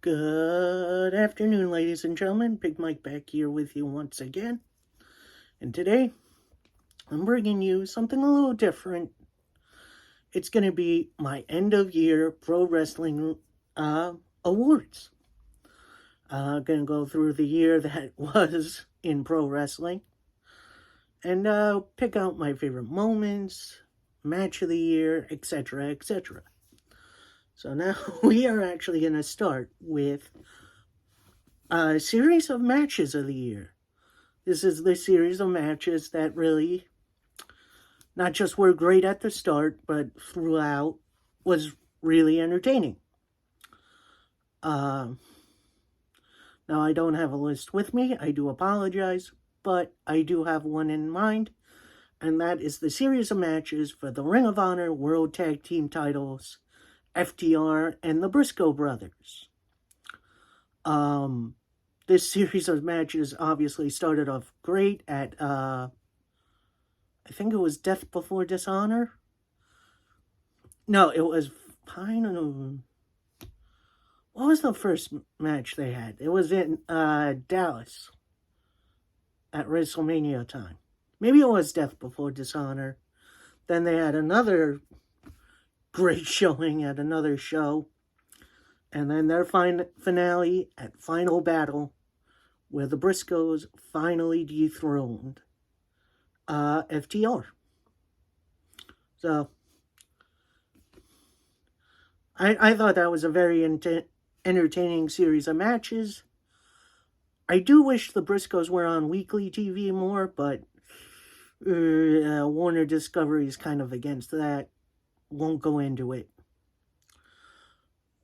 Good afternoon, ladies and gentlemen. Big Mike back here with you once again. And today, I'm bringing you something a little different. It's going to be my end of year pro wrestling awards. Going to go through the year that was in pro wrestling and pick out my favorite moments, match of the year, etc., etc. So now we are actually going to start with a series of matches of the year. This is the series of matches that really not just were great at the start, but throughout was really entertaining. Now, I don't have a list with me. I do apologize, but I do have one in mind, and that is the series of matches for the Ring of Honor World Tag Team titles, FTR and the Briscoe brothers. This series of matches obviously started off great at, I think it was Death Before Dishonor. No, it was Final. What was the first match they had? It was in Dallas at WrestleMania time. Maybe it was Death Before Dishonor. Then they had another great showing at another show. And then their finale at Final Battle, where the Briscoes finally dethroned FTR. So, I thought that was a very entertaining series of matches. I do wish the Briscoes were on weekly TV more, but Warner Discovery is kind of against that. Won't go into it.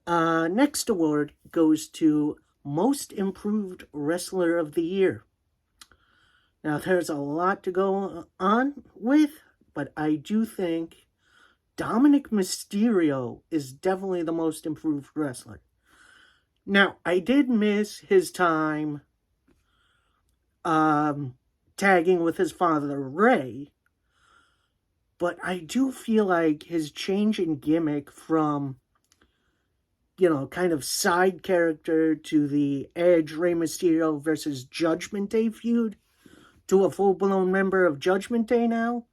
Next award goes to Most Improved Wrestler of the Year. Now, there's a lot to go on with, but I do think Dominic Mysterio is definitely the most improved wrestler. Now, I did miss his time tagging with his father, Ray, but I do feel like his change in gimmick from, kind of side character to the Edge, Rey Mysterio versus Judgment Day feud to a full-blown member of Judgment Day now,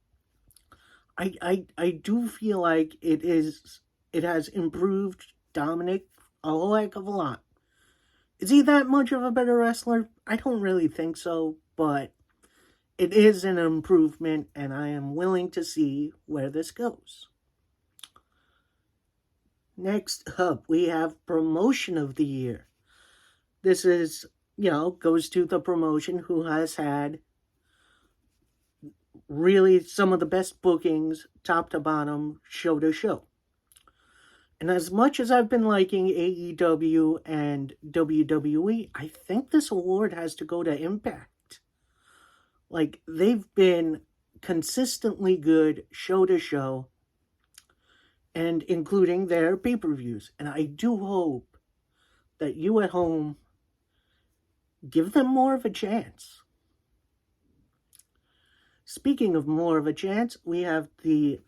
I do feel like it has improved Dominic a whole heck of a lot. Is he that much of a better wrestler? I don't really think so, but it is an improvement, and I am willing to see where this goes. Next up, we have Promotion of the Year. This is, goes to the promotion who has had really some of the best bookings, top to bottom, show to show. And as much as I've been liking AEW and WWE, I think this award has to go to Impact. Like, they've been consistently good show to show, and including their pay-per-views. And I do hope that you at home give them more of a chance. Speaking of more of a chance, we have the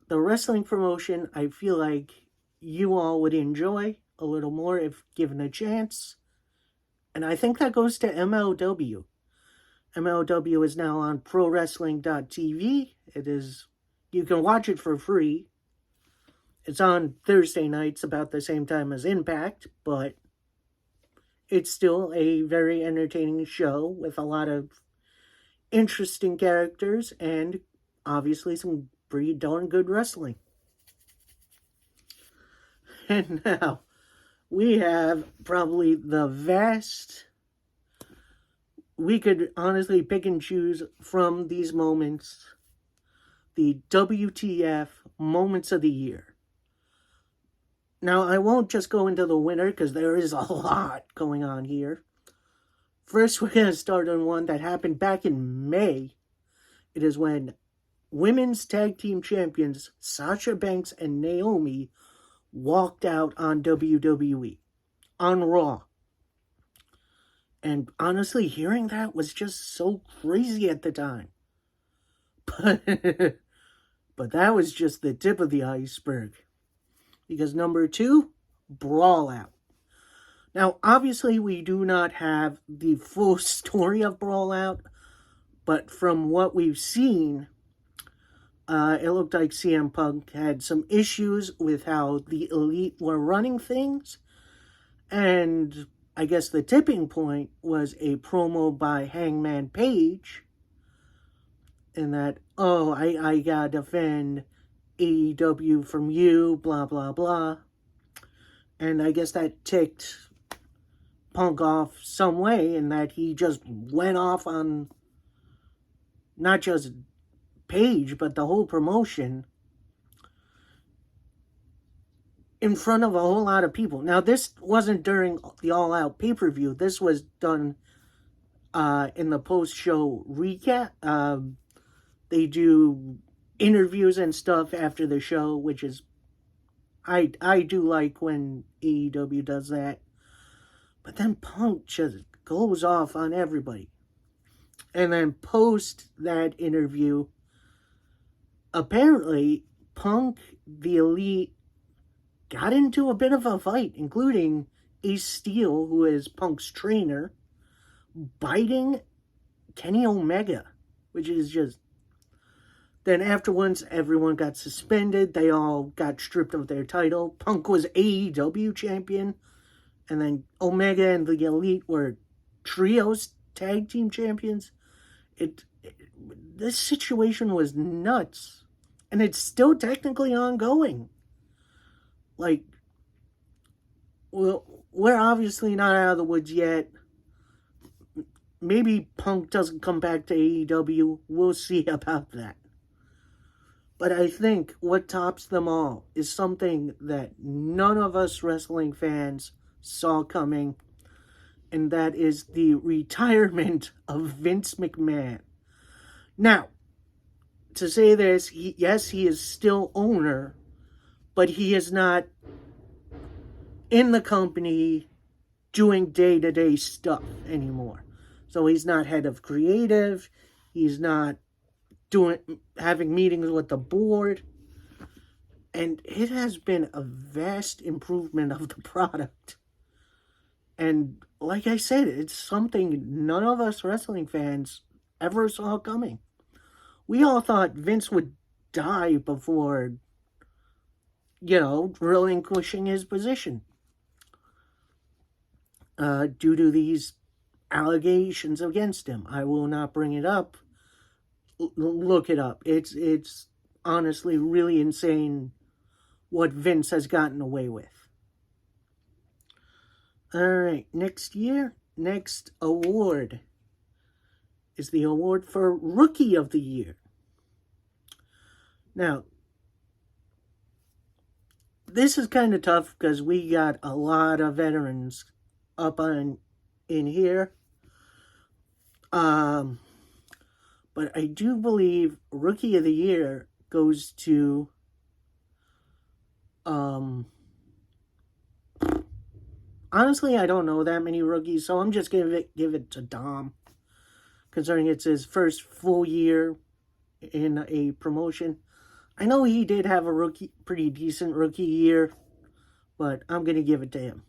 wrestling promotion I feel like you all would enjoy a little more if given a chance. And I think that goes to MLW. MLW is now on ProWrestling.tv. You can watch it for free. It's on Thursday nights about the same time as Impact, but it's still a very entertaining show with a lot of interesting characters and obviously some pretty darn good wrestling. And now we have probably the vast. We could honestly pick and choose from these moments the WTF moments of the year. Now, I won't just go into the winner because there is a lot going on here. First, we're going to start on one that happened back in May. It is when women's tag team champions Sasha Banks and Naomi walked out on WWE, on Raw. And honestly, hearing that was just so crazy at the time. But that was just the tip of the iceberg. Because number 2, Brawl Out. Now, obviously, we do not have the full story of Brawl Out, but from what we've seen, it looked like CM Punk had some issues with how the Elite were running things, and I guess the tipping point was a promo by Hangman Page, in that, oh, I gotta defend AEW from you, blah, blah, blah. And I guess that ticked Punk off some way, in that he just went off on not just Page, but the whole promotion in front of a whole lot of people. Now, this wasn't during the All Out pay-per-view. This was done in the post-show recap. They do interviews and stuff after the show, which is, I do like when AEW does that. But then Punk just goes off on everybody. And then post that interview, apparently Punk, the Elite, got into a bit of a fight, including Ace Steel, who is Punk's trainer, biting Kenny Omega, which is just... Then afterwards, everyone got suspended. They all got stripped of their title. Punk was AEW champion. And then Omega and the Elite were trios tag team champions. This situation was nuts. And it's still technically ongoing. Like, well, we're obviously not out of the woods yet. Maybe Punk doesn't come back to AEW. We'll see about that. But I think what tops them all is something that none of us wrestling fans saw coming, and that is the retirement of Vince McMahon. Now, to say this, yes, he is still owner, but he is not in the company doing day-to-day stuff anymore. So he's not head of creative, he's not having meetings with the board, and it has been a vast improvement of the product. And like I said, it's something none of us wrestling fans ever saw coming. We all thought Vince would die before, relinquishing his position, due to these allegations against him. I will not bring it up. Look it up. It's honestly really insane what Vince has gotten away with. Alright, next award is the award for Rookie of the Year. Now, this is kind of tough because we got a lot of veterans up in here. But I do believe Rookie of the Year goes to honestly, I don't know that many rookies, so I'm just gonna give it to Dom, considering it's his first full year in a promotion. I know he did have a pretty decent rookie year, but I'm gonna give it to him.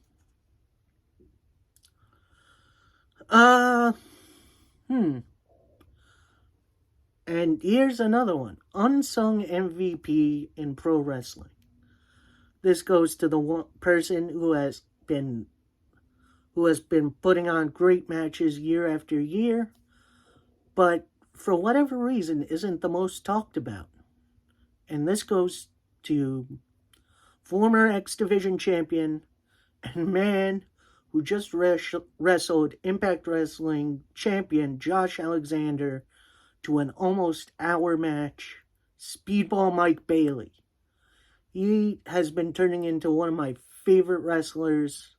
And here's another one. Unsung MVP in pro wrestling. This goes to the one person who has been putting on great matches year after year, but for whatever reason isn't the most talked about. And this goes to former X Division champion and man who just wrestled Impact Wrestling champion Josh Alexander to an almost hour match, Speedball Mike Bailey. He has been turning into one of my favorite wrestlers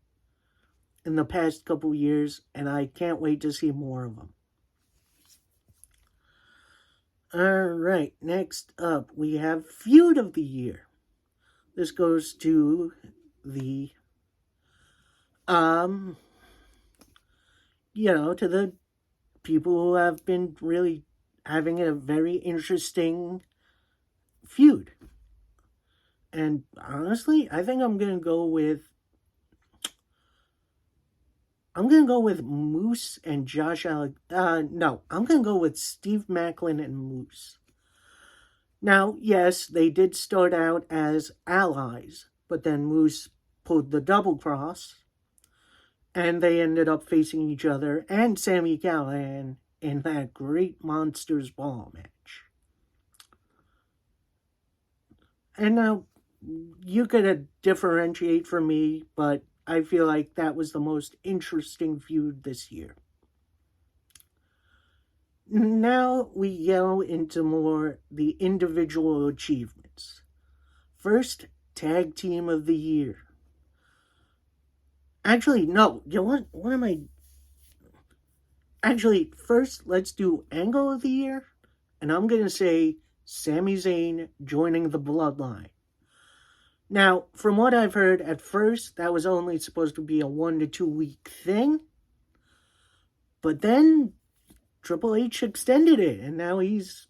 in the past couple years, and I can't wait to see more of him. Alright, next up we have Feud of the Year. This goes to the to the people who have been really having a very interesting feud. And honestly, I think I'm gonna go with Moose and Josh Alec. No, I'm gonna go with Steve Macklin and Moose. Now, yes, they did start out as allies, but then Moose pulled the double cross, and they ended up facing each other and Sami Callihan in that great Monsters Ball match. And now, you could differentiate from me, but I feel like that was the most interesting feud this year. Now we go into more the individual achievements. First, Tag Team of the Year. Actually, no. You know what am I... Actually, first, let's do Angle of the Year. And I'm going to say Sami Zayn joining the Bloodline. Now, from what I've heard, at first, that was only supposed to be a 1 to 2 week thing. But then Triple H extended it, and now he's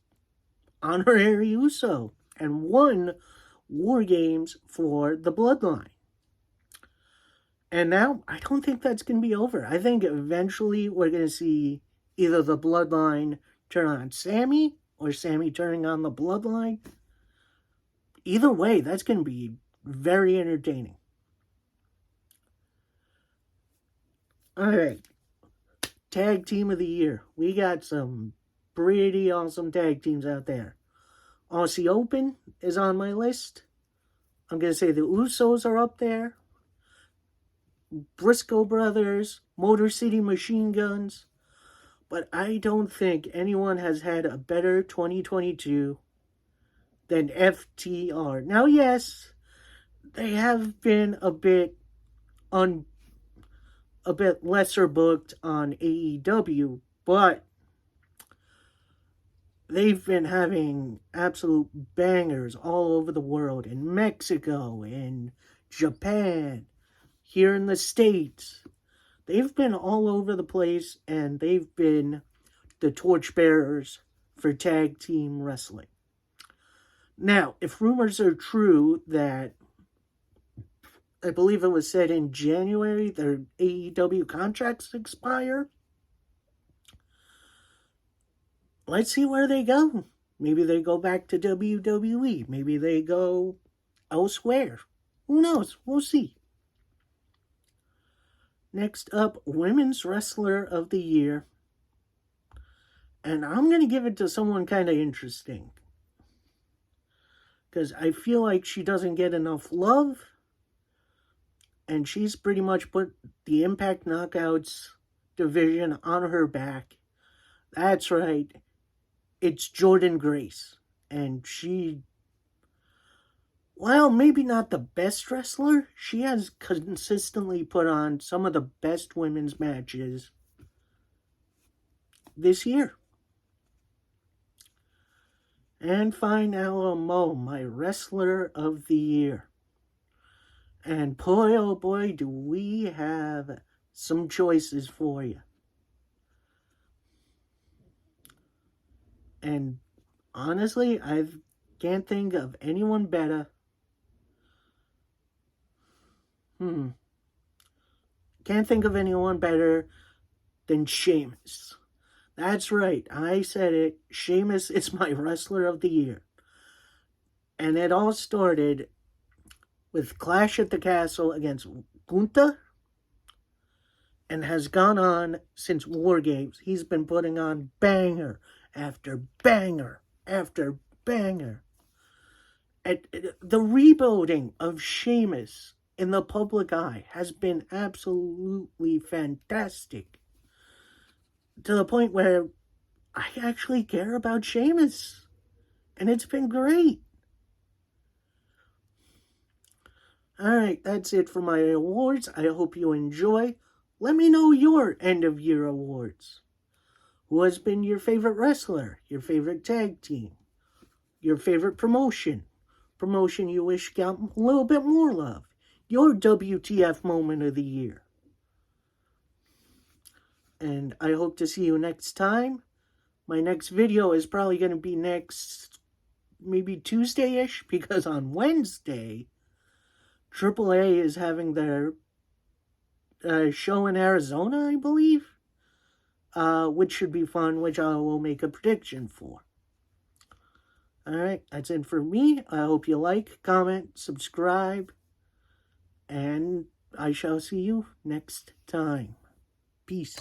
honorary Uso and won War Games for the Bloodline. And now, I don't think that's going to be over. I think eventually we're going to see either the Bloodline turn on Sami or Sami turning on the Bloodline. Either way, that's going to be very entertaining. Alright. Tag Team of the Year. We got some pretty awesome tag teams out there. Aussie Open is on my list. I'm going to say the Usos are up there. Briscoe Brothers, Motor City Machine Guns. But I don't think anyone has had a better 2022 than FTR. Now, yes, they have been a bit lesser booked on AEW, but they've been having absolute bangers all over the world, in Mexico, in Japan, here in the States. They've been all over the place, and they've been the torchbearers for tag team wrestling. Now, if rumors are true that, I believe it was said in January, their AEW contracts expire, let's see where they go. Maybe they go back to WWE. Maybe they go elsewhere. Who knows? We'll see. Next up, Women's Wrestler of the Year. And I'm going to give it to someone kind of interesting, because I feel like she doesn't get enough love. And she's pretty much put the Impact Knockouts division on her back. That's right. It's Jordynne Grace. And she, while maybe not the best wrestler, she has consistently put on some of the best women's matches this year. And finally, my Wrestler of the Year. And boy, oh boy, do we have some choices for you. And honestly, I can't think of anyone better. Can't think of anyone better than Sheamus. That's right, I said it. Sheamus is my Wrestler of the Year. And it all started with Clash at the Castle against Gunther, and has gone on since War Games. He's been putting on banger after banger after banger. The rebuilding of Sheamus in the public eye has been absolutely fantastic, to the point where I actually care about Sheamus, and it's been great. Alright, that's it for my awards. I hope you enjoy. Let me know your end-of-year awards. Who has been your favorite wrestler? Your favorite tag team? Your favorite promotion? Promotion you wish got a little bit more love? Your WTF moment of the year? And I hope to see you next time. My next video is probably going to be next maybe Tuesday-ish, because on Wednesday, AAA is having their show in Arizona, I believe, which should be fun, which I will make a prediction for. Alright, that's it for me. I hope you like, comment, subscribe, and I shall see you next time. Peace.